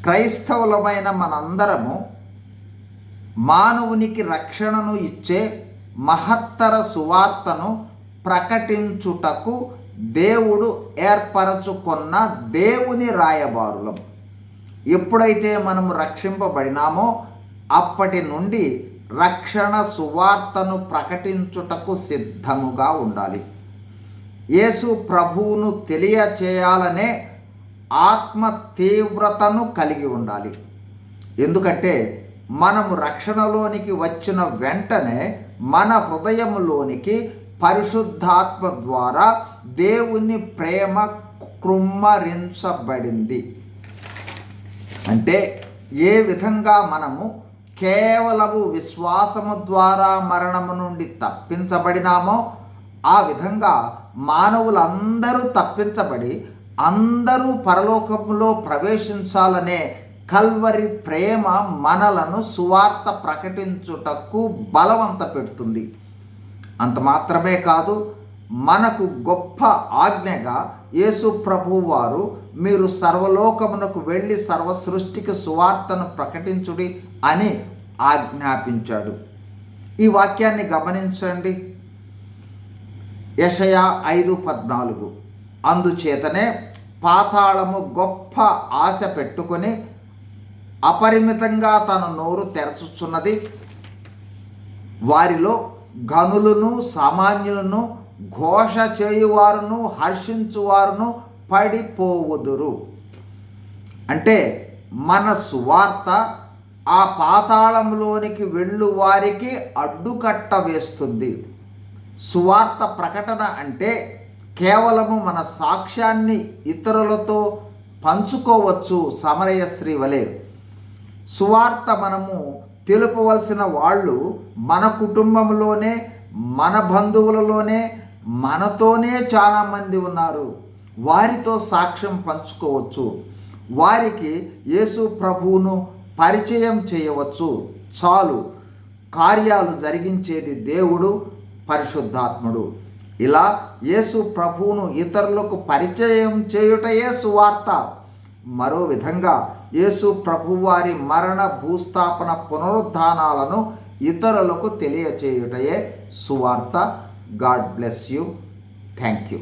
క్రైస్తవులమైన మనందరము మానవునికి రక్షణను ఇచ్చే మహత్తర సువార్తను ప్రకటించుటకు దేవుడు ఏర్పరచుకున్న దేవుని రాయబారులం. ఎప్పుడైతే మనము రక్షింపబడినామో అప్పటి నుండి రక్షణ సువార్తను ప్రకటించుటకు సిద్ధముగా ఉండాలి. యేసు ప్రభువును తెలియచేయాలనే ఆత్మ తీవ్రతను కలిగి ఉండాలి. ఎందుకంటే మనము రక్షణలోనికి వచ్చిన వెంటనే మన హృదయంలోనికి పరిశుద్ధాత్మ ద్వారా దేవుని ప్రేమ కృమ్మరించబడింది. అంటే ఏ విధంగా మనము కేవలము విశ్వాసము ద్వారా మరణము నుండి తప్పించబడినామో ఆ విధంగా మానవులందరూ తప్పించబడి అందరూ పరలోకంలో ప్రవేశించాలనే కల్వరి ప్రేమ మనలను సువార్త ప్రకటించుటకు బలవంత పెడుతుంది. అంత మాత్రమే కాదు, మనకు గొప్ప ఆజ్ఞగా యేసు ప్రభువు వారు మీరు సర్వలోకమునకు వెళ్ళి సర్వ సృష్టికి సువార్తను ప్రకటించుడి అని ఆజ్ఞాపించాడు. ఈ వాక్యాన్ని గమనించండి. యెషయా 5:14 అందుచేతనే పాతాళము గొప్ప ఆశ పెట్టుకొని అపరిమితంగా తన నోరు తెరచుచున్నది. వారిలో ఘనులను సామాన్యులను ఘోష చేయువారును హర్షించువారును పడిపోవుదురు. అంటే మన సువార్త ఆ పాతాళంలోనికి వెళ్ళు వారికి అడ్డుకట్ట వేస్తుంది. సువార్త ప్రకటన అంటే కేవలము మన సాక్ష్యాన్ని ఇతరులతో పంచుకోవచ్చు. సమరయ స్త్రీ వలె సువార్త మనము తెలుపవలసిన వాళ్ళు మన కుటుంబంలోనే మన బంధువులలోనే మనతోనే చాలామంది ఉన్నారు. వారితో సాక్ష్యం పంచుకోవచ్చు. వారికి యేసు ప్రభువును పరిచయం చేయవచ్చు. చాలు. కార్యాలు జరిగించేది దేవుడు, పరిశుద్ధాత్ముడు. ఇలా యేసు ప్రభువును ఇతరులకు పరిచయం చేయుటయే సువార్త. మరో విధంగా యేసు ప్రభువారి మరణ భూస్థాపన పునరుద్ధానాలను ఇతరులకు తెలియచేయుటయే సువార్త. God bless you. Thank you.